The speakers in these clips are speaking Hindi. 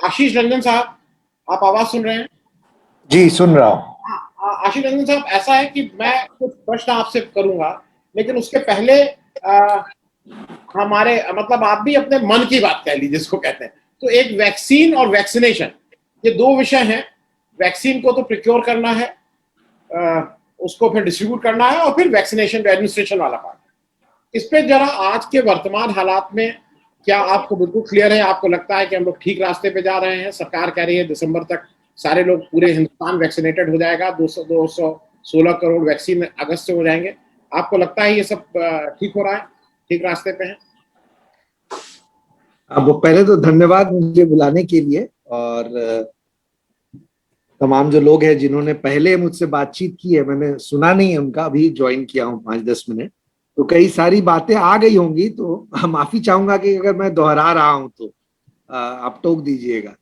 आशीष रंजन साहब, आप आवाज सुन रहे हैं? जी सुन रहा हूँ। आशीष रंजन साहब, ऐसा है कि मैं कुछ प्रश्न आपसे करूंगा, लेकिन उसके पहले हमारे मतलब आप भी अपने मन की बात कह लीजिए, जिसको कहते हैं। तो एक वैक्सीन और वैक्सीनेशन, ये दो विषय हैं। वैक्सीन को तो प्रिक्योर करना है, उसको फिर डिस्ट्रीब्यूट करना है, और फिर वैक्सीनेशन एडमिनिस्ट्रेशन वाला पार्ट। इस पे जरा आज के वर्तमान हालात में क्या आपको बिल्कुल क्लियर है? आपको लगता है कि हम लोग ठीक रास्ते पे जा रहे हैं? सरकार कह रही है दिसंबर तक सारे लोग, पूरे हिंदुस्तान वैक्सीनेटेड हो जाएगा, 216 करोड़ वैक्सीन अगस्त से हो जाएंगे। आपको लगता है ये सब ठीक हो रहा है, ठीक रास्ते पे है? अब पहले तो धन्यवाद मुझे बुलाने के लिए, और तमाम जो लोग हैं जिन्होंने पहले मुझसे बातचीत की है, मैंने सुना नहीं है उनका, अभी ज्वाइन किया हूँ 5-10 मिनट, तो कई सारी बातें आ गई होंगी, तो माफी चाहूंगा कि अगर मैं दोहरा रहा हूं तो आप टोक दीजिएगा।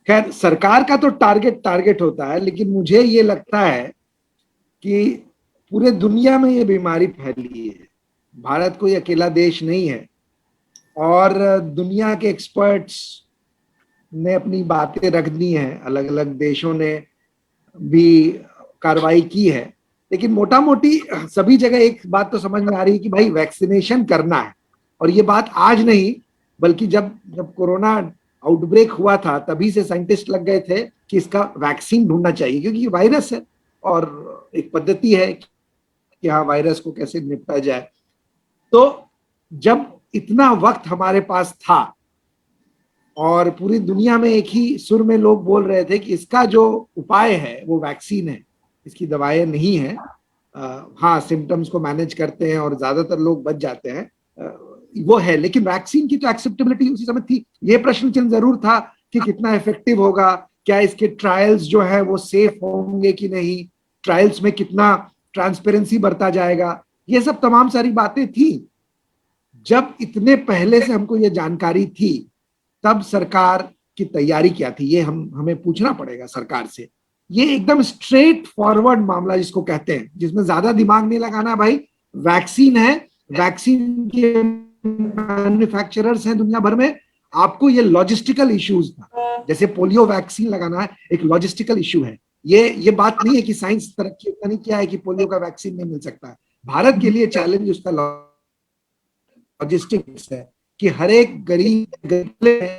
खैर, सरकार का तो टारगेट होता है, लेकिन मुझे ये लगता है कि पूरे दुनिया में ये बीमारी फैली है, भारत कोई अकेला देश नहीं है, और दुनिया के एक्सपर्ट्स ने अपनी बातें रख दी हैं, अलग अलग देशों ने भी कार्रवाई की है, लेकिन मोटा मोटी सभी जगह एक बात तो समझ में आ रही है कि भाई वैक्सीनेशन करना है। और ये बात आज नहीं, बल्कि जब जब कोरोना आउटब्रेक हुआ था तभी से साइंटिस्ट लग गए थे कि इसका वैक्सीन ढूंढना चाहिए, क्योंकि ये वायरस है और एक पद्धति है कि हाँ वायरस को कैसे निपटा जाए। तो जब इतना वक्त हमारे पास था और पूरी दुनिया में एक ही सुर में लोग बोल रहे थे कि इसका जो उपाय है वो वैक्सीन है, इसकी दवाएं नहीं है, हाँ सिम्टम्स को मैनेज करते हैं और ज्यादातर लोग बच जाते हैं, वो है, लेकिन वैक्सीन की तो एक्सेप्टेबिलिटी उसी समय थी। ये प्रश्न चिन्ह जरूर था कि कितना इफेक्टिव होगा, क्या इसके ट्रायल्स जो है वो सेफ होंगे कि नहीं, ट्रायल्स में कितना ट्रांसपेरेंसी बरता जाएगा, ये सब तमाम सारी बातें थी। जब इतने पहले से हमको ये जानकारी थी, तब सरकार की तैयारी क्या थी, ये हमें पूछना पड़ेगा सरकार से। ये एकदम स्ट्रेट फॉरवर्ड मामला जिसको कहते हैं, जिसमें ज्यादा दिमाग नहीं लगाना, भाई वैक्सीन है, वैक्सीन के मैन्युफैक्चरर्स हैं दुनिया भर में, आपको ये लॉजिस्टिकल इश्यूज था, जैसे पोलियो वैक्सीन लगाना है एक लॉजिस्टिकल इश्यू है। ये बात नहीं है कि साइंस तरक्की उतना नहीं किया है कि पोलियो का वैक्सीन नहीं मिल सकता है। भारत के लिए चैलेंज उसका लॉजिस्टिक्स है कि हर एक गरीब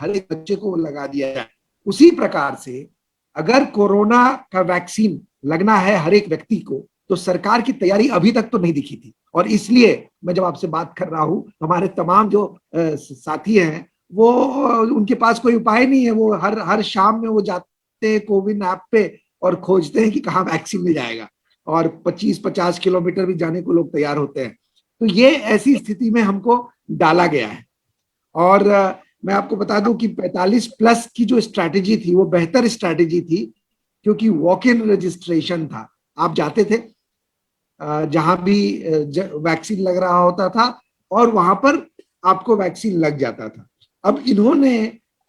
हर एक बच्चे को लगा दिया जाए। उसी प्रकार से अगर कोरोना का वैक्सीन लगना है हर एक व्यक्ति को, तो सरकार की तैयारी अभी तक तो नहीं दिखी थी, और इसलिए मैं जब आपसे बात कर रहा हूं, हमारे तमाम जो साथी हैं वो उनके पास कोई उपाय नहीं है, वो हर शाम में वो जाते हैं कोविन ऐप पे और खोजते हैं कि कहाँ वैक्सीन मिल जाएगा, और 25-50 किलोमीटर भी जाने को लोग तैयार होते हैं। तो ये ऐसी स्थिति में हमको डाला गया है। और मैं आपको बता दूं कि 45 प्लस की जो स्ट्रैटेजी थी वो बेहतर स्ट्रैटेजी थी, क्योंकि वॉक इन रजिस्ट्रेशन था, आप जाते थे जहां भी वैक्सीन लग रहा होता था और वहां पर आपको वैक्सीन लग जाता था। अब इन्होंने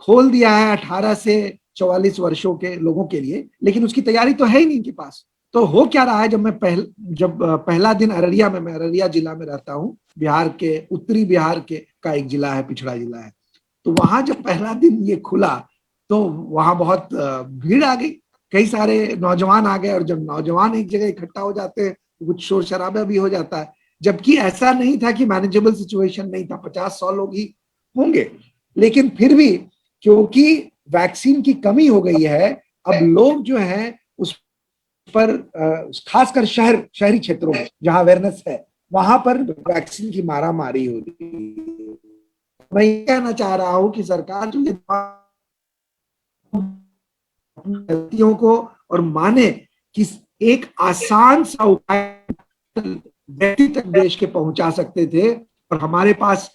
खोल दिया है 18 से 44 वर्षों के लोगों के लिए, लेकिन उसकी तैयारी तो है ही नहीं इनके पास। तो हो क्या रहा है, जब पहला दिन अररिया में, मैं अररिया जिला में रहता हूँ, बिहार के उत्तरी बिहार के का एक जिला है, पिछड़ा जिला है, तो वहां जब पहला दिन ये खुला तो वहां बहुत भीड़ आ गई, कई सारे नौजवान आ गए, और जब नौजवान एक जगह इकट्ठा हो जाते हैं तो कुछ शोर शराबा भी हो जाता है, जबकि ऐसा नहीं था कि मैनेजेबल सिचुएशन नहीं था, 50-100 लोग ही होंगे, लेकिन फिर भी क्योंकि वैक्सीन की कमी हो गई है, अब लोग जो है उस पर खासकर शहरी क्षेत्रों में जहां अवेयरनेस है, वहां पर वैक्सीन की मारा मारी हो रही है। मैं ये कहना चाह रहा हूं कि सरकार जो गलतियों को और माने कि एक आसान सा उपाय व्यक्ति तक देश के पहुंचा सकते थे, और हमारे पास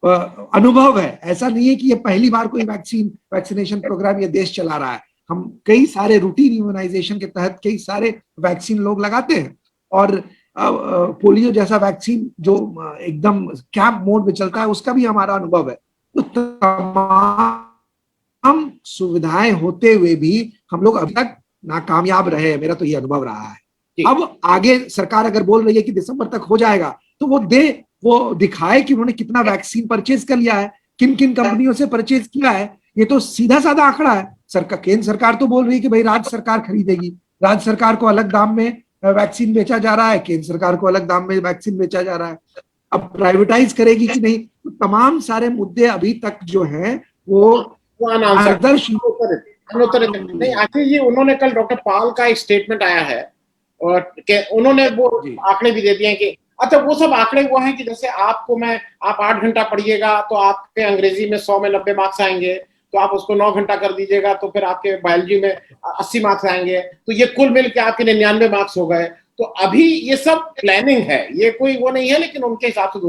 अनुभव है, ऐसा नहीं है कि ये पहली बार कोई वैक्सीनेशन प्रोग्राम ये देश चला रहा है, हम कई सारे रूटीन इम्यूनाइजेशन के तहत कई सारे वैक्सीन लोग लगाते हैं, और पोलियो जैसा वैक्सीन जो एकदम कैंप मोड में चलता है उसका भी हमारा अनुभव है। तो तमाम सुविधाएं होते हुए भी हम लोग अभी तक नाकामयाब रहे, मेरा तो ये अनुभव रहा है। अब आगे सरकार अगर बोल रही है कि दिसंबर तक हो जाएगा, तो वो दिखाए कि उन्होंने कितना वैक्सीन परचेज कर लिया है, किन किन कंपनियों से परचेज किया है, ये तो सीधा साधा आंकड़ा है। सरकार, केंद्र सरकार तो बोल रही है कि भाई राज्य सरकार खरीदेगी, राज्य सरकार को अलग दाम में वैक्सीन बेचा जा रहा है, केंद्र सरकार को अलग दाम में वैक्सीन बेचा जा रहा है। अब प्राइवेटाइज करेगी कि नहीं, तो तमाम सारे मुद्दे अभी तक जो हैं वो आदर्श नहीं। आखिर ये उन्होंने कल डॉक्टर पाल का एक स्टेटमेंट आया है और उन्होंने वो आंकड़े भी दे दिए हैं कि अच्छा वो सब आंकड़े वो हैं कि जैसे आपको आप 8 घंटा पढ़िएगा तो आपके अंग्रेजी में 100 में 90 मार्क्स आएंगे, तो आप उसको 9 घंटा कर दीजिएगा तो फिर आपके बायोलॉजी में 80 मार्क्स आएंगे, तो ये कुल मिल के आपके 99 मार्क्स हो गए। तो अभी ये सब प्लानिंग है, ये कोई वो नहीं है, लेकिन उनके हिसाब से